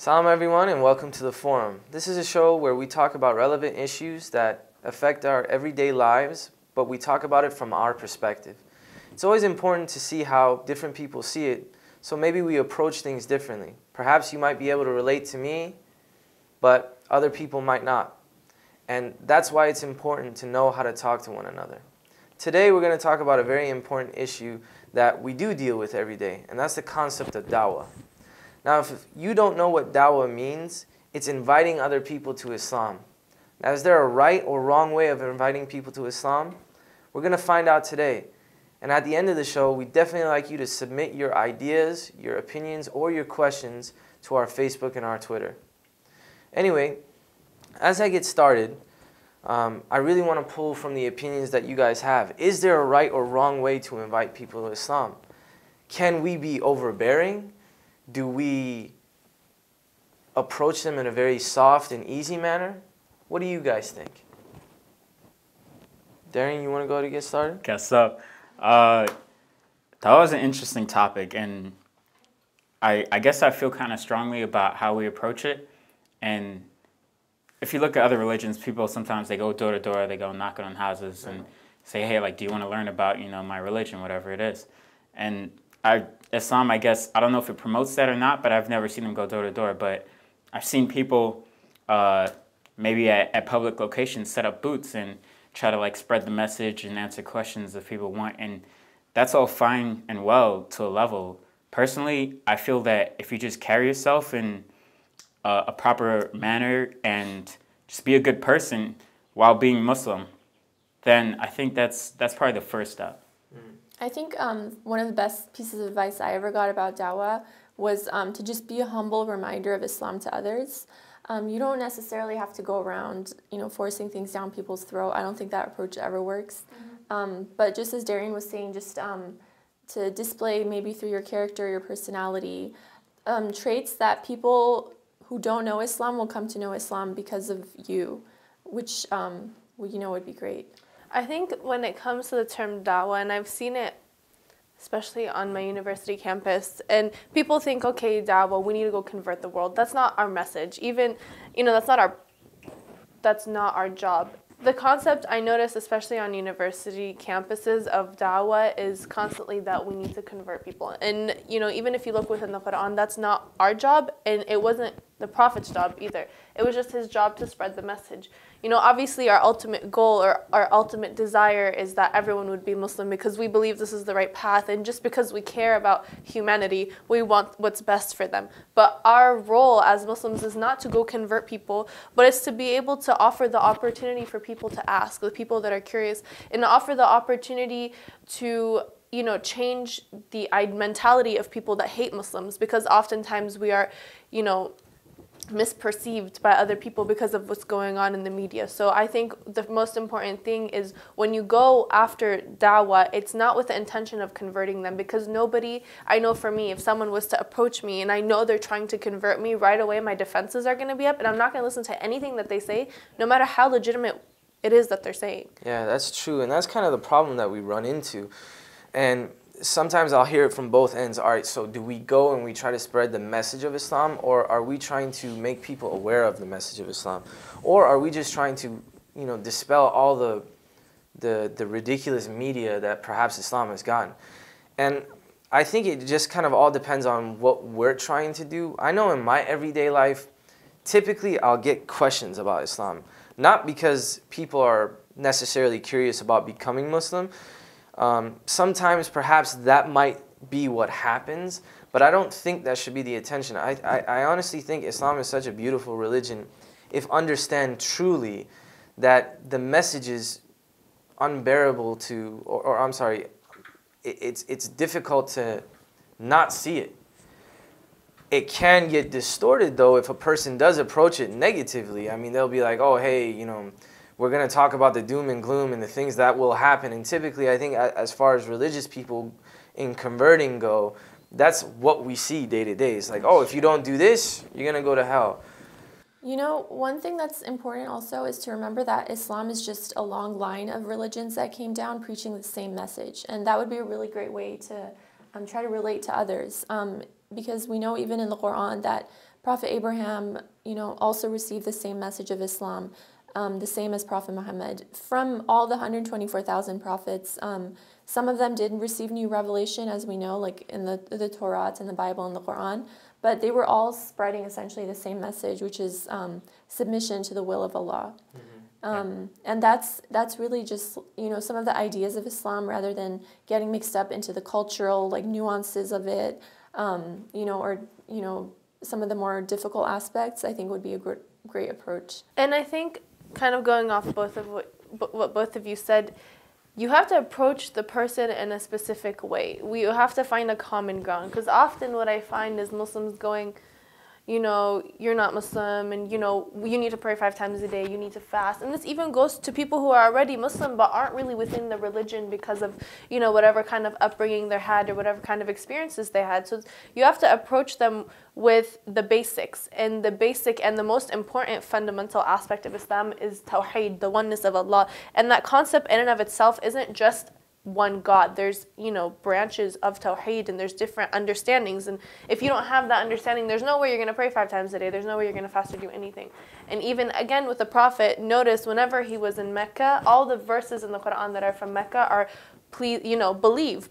Salam everyone and welcome to The Forum. This is a show where we talk about relevant issues that affect our everyday lives, but we talk about it from our perspective. It's always important to see how different people see it, so maybe we approach things differently. Perhaps you might be able to relate to me, but other people might not. And that's why it's important to know how to talk to one another. Today we're going to talk about a very important issue that we do deal with every day, and that's the concept of dawah. Now, if you don't know what dawah means, it's inviting other people to Islam. Now, is there a right or wrong way of inviting people to Islam? We're going to find out today. And at the end of the show, we'd definitely like you to submit your ideas, your opinions, or your questions to our Facebook and our Twitter. Anyway, as I get started, I really want to pull from the opinions that you guys have. Is there a right or wrong way to invite people to Islam? Can we be overbearing? Do we approach them in a very soft and easy manner? What do you guys think? Darian, you want to go to get started? Guess so. That was an interesting topic, and I guess I feel kind of strongly about how we approach it. And if you look at other religions, people sometimes they go door to door, they go knocking on houses and say, hey, like, do you want to learn about, my religion, whatever it is. And Islam, I guess, I don't know if it promotes that or not, but I've never seen them go door to door. But I've seen people maybe at public locations set up booths and try to spread the message and answer questions that people want. And that's all fine and well to a level. Personally, I feel that if you just carry yourself in a proper manner and just be a good person while being Muslim, then I think that's probably the first step. I think one of the best pieces of advice I ever got about dawah was to just be a humble reminder of Islam to others. You don't necessarily have to go around, forcing things down people's throat. I don't think that approach ever works. But just as Darian was saying, just to display maybe through your character, your personality, traits that people who don't know Islam will come to know Islam because of you, which would be great. I think when it comes to the term dawah, and I've seen it especially on my university campus, and people think, okay, dawah, we need to go convert the world. That's not our message. Even, that's not our job. The concept I notice, especially on university campuses of dawah, is constantly that we need to convert people. And, even if you look within the Quran, that's not our job, and it wasn't the Prophet's job either. It was just his job to spread the message. Obviously our ultimate goal or our ultimate desire is that everyone would be Muslim because we believe this is the right path, and just because we care about humanity, we want what's best for them. But our role as Muslims is not to go convert people, but it's to be able to offer the opportunity for people to ask, the people that are curious, and to offer the opportunity to change the mentality of people that hate Muslims, because oftentimes we are, misperceived by other people because of what's going on in the media. So I think the most important thing is when you go after dawah, it's not with the intention of converting them, because I know for me, if someone was to approach me and I know they're trying to convert me, right away my defenses are going to be up, and I'm not going to listen to anything that they say, no matter how legitimate it is that they're saying. Yeah, that's true, and that's kind of the problem that we run into. And sometimes I'll hear it from both ends. All right, so do we go and we try to spread the message of Islam, or are we trying to make people aware of the message of Islam? Or are we just trying to, dispel all the ridiculous media that perhaps Islam has gotten? And I think it just kind of all depends on what we're trying to do. I know in my everyday life, typically I'll get questions about Islam, not because people are necessarily curious about becoming Muslim. Sometimes perhaps that might be what happens, but I don't think that should be the intention. I honestly think Islam is such a beautiful religion if understand truly that the message is unbearable to, or I'm sorry, it's difficult to not see it. It can get distorted though if a person does approach it negatively. I mean, they'll be like, oh, hey, we're going to talk about the doom and gloom and the things that will happen. And typically, I think as far as religious people in converting go, that's what we see day to day. It's like, oh, if you don't do this, you're going to go to hell. One thing that's important also is to remember that Islam is just a long line of religions that came down preaching the same message. And that would be a really great way to try to relate to others. Because we know even in the Quran that Prophet Abraham, also received the same message of Islam, the same as Prophet Muhammad. From all the 124,000 prophets, some of them did receive new revelation, as we know, like in the Torah and the Bible and the Quran, but they were all spreading essentially the same message, which is submission to the will of Allah. And that's really just, some of the ideas of Islam, rather than getting mixed up into the cultural nuances of it, or some of the more difficult aspects, I think would be a great approach. And I think, kind of going off both of what both of you said, you have to approach the person in a specific way. You have to find a common ground, because often what I find is Muslims going, you're not Muslim, and you need to pray 5 times a day, you need to fast. And this even goes to people who are already Muslim but aren't really within the religion because of whatever kind of upbringing they had or whatever kind of experiences they had. So you have to approach them with the basics, and the basic and the most important fundamental aspect of Islam is Tawheed, the oneness of Allah. And that concept in and of itself isn't just one God. There's, branches of Tawheed, and there's different understandings. And if you don't have that understanding, there's no way you're going to pray 5 times a day. There's no way you're going to fast or do anything. And even, again, with the Prophet, notice whenever he was in Mecca, all the verses in the Quran that are from Mecca are, please,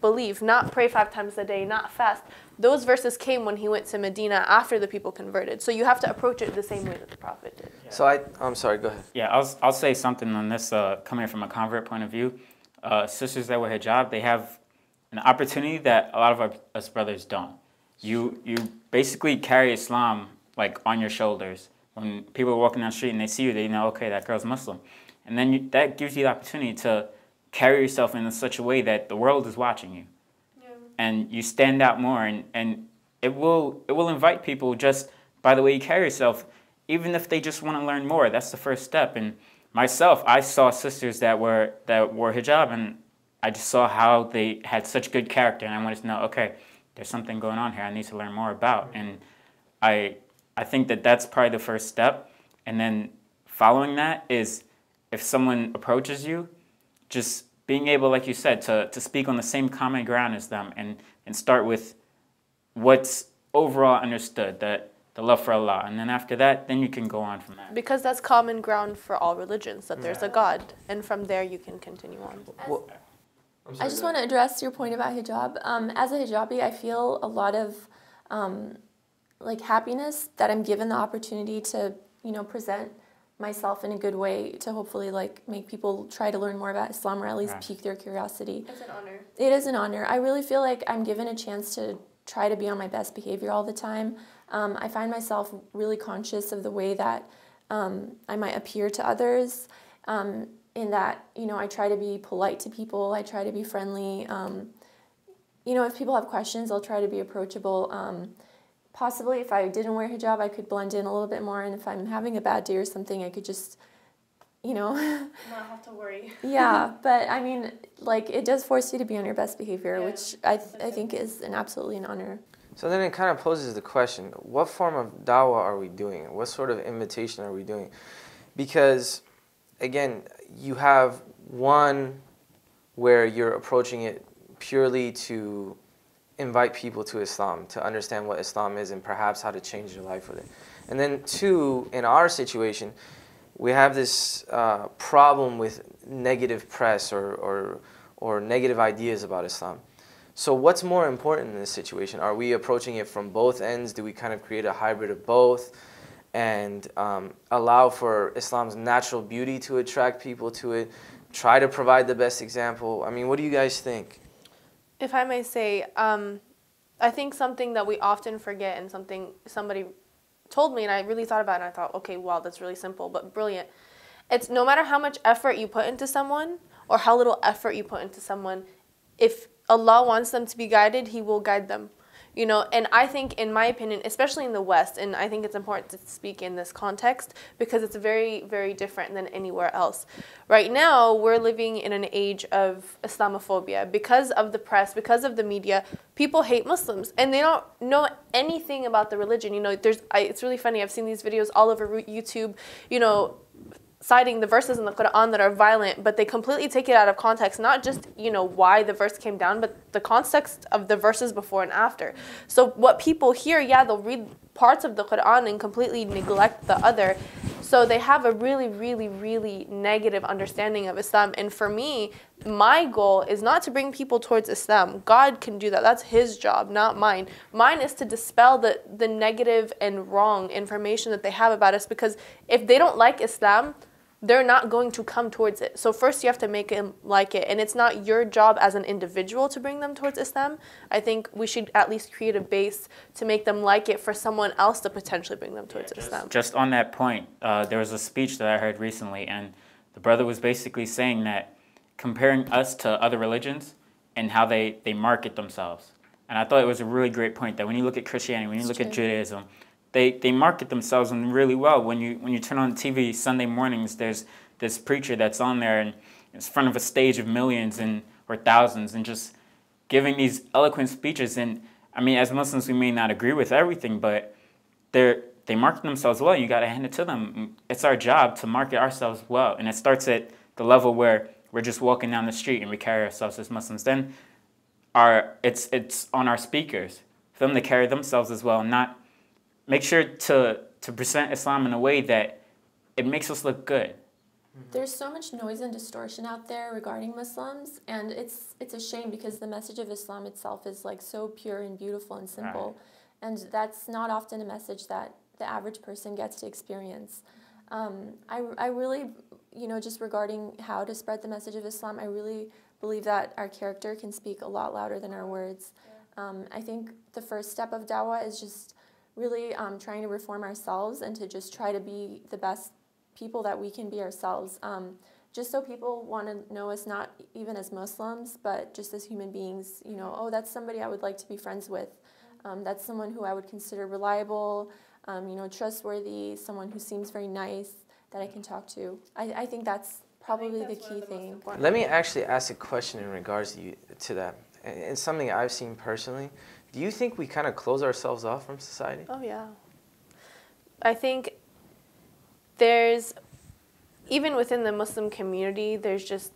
believe, not pray 5 times a day, not fast. Those verses came when he went to Medina after the people converted. So you have to approach it the same way that the Prophet did. Yeah. So I'm sorry, go ahead. Yeah, I'll say something on this coming from a convert point of view. Sisters that wear hijab, they have an opportunity that a lot of us brothers don't. You basically carry Islam on your shoulders. When people are walking down the street and they see you, they know, okay, that girl's Muslim. And then that gives you the opportunity to carry yourself in such a way that the world is watching you. Yeah. And you stand out more, and it will invite people just by the way you carry yourself, even if they just want to learn more. That's the first step. And myself, I saw sisters that wore hijab, and I just saw how they had such good character, and I wanted to know, okay, there's something going on here I need to learn more about. And I think that's probably the first step. And then following that is, if someone approaches you, just being able, like you said, to speak on the same common ground as them, and start with what's overall understood, that the love for Allah, and then after that, then you can go on from that. Because that's common ground for all religions, that there's a God, and from there you can continue on. Well, I just want to address your point about hijab. As a hijabi, I feel a lot of happiness that I'm given the opportunity to present myself in a good way, to hopefully make people try to learn more about Islam, or at least pique their curiosity. It's an honor. It is an honor. I really feel like I'm given a chance to try to be on my best behavior all the time. I find myself really conscious of the way that I might appear to others, in that, I try to be polite to people, I try to be friendly. If people have questions, I'll try to be approachable. Possibly, if I didn't wear hijab, I could blend in a little bit more, and if I'm having a bad day or something, I could just, not have to worry. Yeah, but I mean, it does force you to be on your best behavior, which I think is absolutely an honor. So then it kind of poses the question, what form of dawah are we doing? What sort of invitation are we doing? Because, again, you have one where you're approaching it purely to invite people to Islam, to understand what Islam is and perhaps how to change their life with it. And then 2, in our situation, we have this problem with negative press or negative ideas about Islam. So what's more important in this situation? Are we approaching it from both ends? Do we kind of create a hybrid of both and allow for Islam's natural beauty to attract people to it? Try to provide the best example? I mean, what do you guys think? If I may say, I think something that we often forget, and something somebody told me and I really thought about it, and I thought, okay, wow, that's really simple but brilliant. It's no matter how much effort you put into someone or how little effort you put into someone, if Allah wants them to be guided, He will guide them. And I think, in my opinion, especially in the West, and I think it's important to speak in this context because it's very, very different than anywhere else. Right now, we're living in an age of Islamophobia. Because of the press, because of the media, people hate Muslims, and they don't know anything about the religion. It's really funny. I've seen these videos all over YouTube, citing the verses in the Quran that are violent, but they completely take it out of context, not just, why the verse came down, but the context of the verses before and after. So what people hear, they'll read parts of the Quran and completely neglect the other. So they have a really, really, really negative understanding of Islam. And for me, my goal is not to bring people towards Islam. God can do that. That's his job, not mine. Mine is to dispel the negative and wrong information that they have about us, because if they don't like Islam, they're not going to come towards it. So first you have to make them like it. And it's not your job as an individual to bring them towards Islam. I think we should at least create a base to make them like it for someone else to potentially bring them towards Islam. Just on that point, there was a speech that I heard recently, and the brother was basically saying that comparing us to other religions and how they market themselves. And I thought it was a really great point that when you look at Christianity, when you look at Judaism, they market themselves really well. When you turn on TV Sunday mornings, there's this preacher that's on there and in front of a stage of millions or thousands and just giving these eloquent speeches. And I mean, as Muslims, we may not agree with everything, but they market themselves well. You got to hand it to them. It's our job to market ourselves well, and it starts at the level where we're just walking down the street and we carry ourselves as Muslims. Then it's on our speakers for them to carry themselves as well, and not make sure to present Islam in a way that it makes us look good. There's so much noise and distortion out there regarding Muslims, and it's a shame because the message of Islam itself is like so pure and beautiful and simple, and that's not often a message that the average person gets to experience. I really, just regarding how to spread the message of Islam, I really believe that our character can speak a lot louder than our words. I think the first step of dawah is just really trying to reform ourselves and to just try to be the best people that we can be ourselves. Just so people want to know us not even as Muslims, but just as human beings. Oh, that's somebody I would like to be friends with. That's someone who I would consider reliable, trustworthy, someone who seems very nice that I can talk to. I think that's probably the key thing. Let me actually ask a question in regards to that. It's something I've seen personally. Do you think we kind of close ourselves off from society? Oh, yeah. I think even within the Muslim community, there's just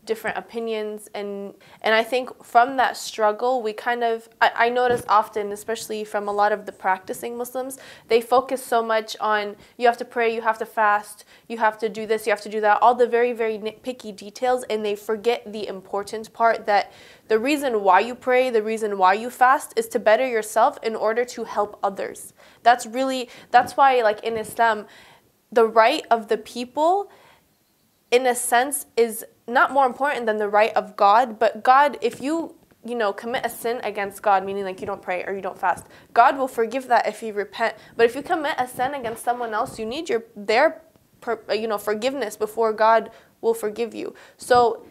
different opinions. And I think from that struggle, we I notice often, especially from a lot of the practicing Muslims, they focus so much on you have to pray, you have to fast, you have to do this, you have to do that, all the very, very nitpicky details, and they forget the important part that the reason why you pray, the reason why you fast is to better yourself in order to help others. That's why, like in Islam, the right of the people, in a sense, is not more important than the right of God. But God, if you commit a sin against God, meaning like you don't pray or you don't fast, God will forgive that if you repent. But if you commit a sin against someone else, you need their forgiveness before God will forgive you. So,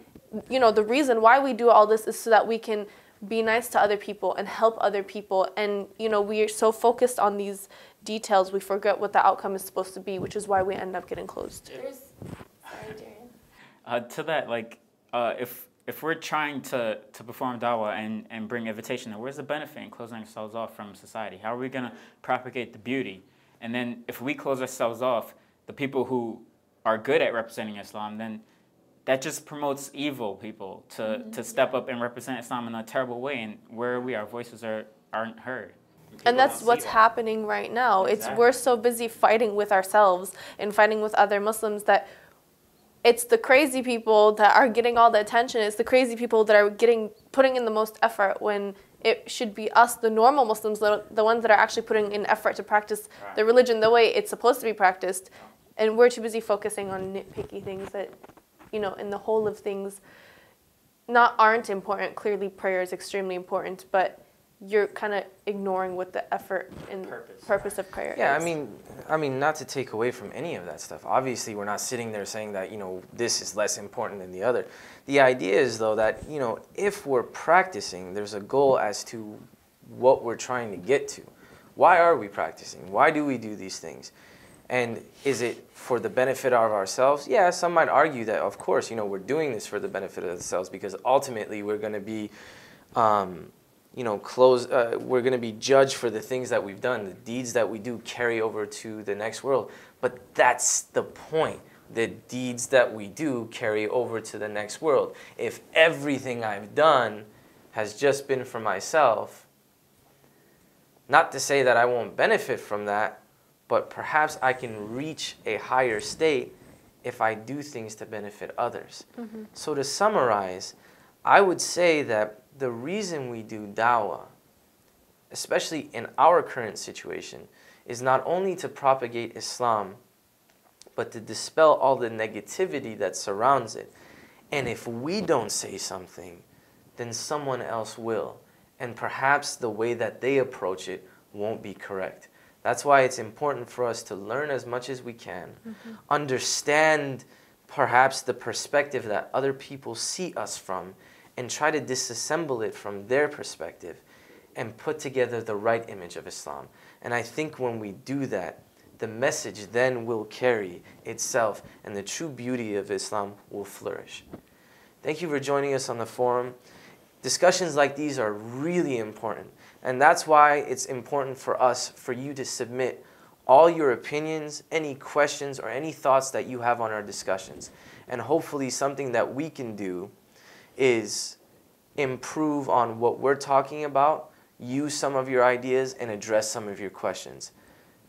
the reason why we do all this is so that we can be nice to other people and help other people. And, we are so focused on these details, we forget what the outcome is supposed to be, which is why we end up getting closed. To that, if we're trying to perform dawah and bring invitation, where's the benefit in closing ourselves off from society? How are we going to propagate the beauty? And then if we close ourselves off, the people who are good at representing Islam, then that just promotes evil people to step up and represent Islam in a terrible way. And where our voices aren't heard. And that's what's happening right now. Exactly. We're so busy fighting with ourselves and fighting with other Muslims that it's the crazy people that are getting all the attention. It's the crazy people that are putting in the most effort when it should be us, the normal Muslims, the ones that are actually putting in effort to practice the religion the way it's supposed to be practiced. And we're too busy focusing on nitpicky things that, in the whole of things, aren't important. Clearly, prayer is extremely important, but you're kind of ignoring what the effort and purpose of prayer is. Yeah, I mean, not to take away from any of that stuff. Obviously, we're not sitting there saying that, this is less important than the other. The idea is, though, that, if we're practicing, there's a goal as to what we're trying to get to. Why are we practicing? Why do we do these things? And is it for the benefit of ourselves? Yeah, some might argue that, of course, we're doing this for the benefit of ourselves because ultimately we're going to be we're going to be judged for the things that we've done. The deeds that we do carry over to the next world. But that's the point. the deeds that we do carry over to the next world. If everything I've done has just been for myself, not to say that I won't benefit from that, but perhaps I can reach a higher state if I do things to benefit others. So to summarize, I would say that the reason we do dawah, especially in our current situation, is not only to propagate Islam, but to dispel all the negativity that surrounds it. And if we don't say something, then someone else will. And perhaps the way that they approach it won't be correct. That's why it's important for us to learn as much as we can, understand perhaps the perspective that other people see us from, and try to disassemble it from their perspective and put together the right image of Islam. And I think when we do that, the message then will carry itself and the true beauty of Islam will flourish. Thank you for joining us on the forum. Discussions like these are really important. And that's why it's important for us, for you to submit all your opinions, any questions, or any thoughts that you have on our discussions. And hopefully something that we can do is improve on what we're talking about, use some of your ideas, and address some of your questions.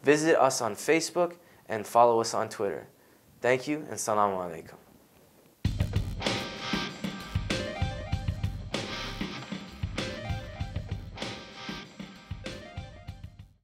Visit us on Facebook and follow us on Twitter. Thank you, and Assalamu alaikum.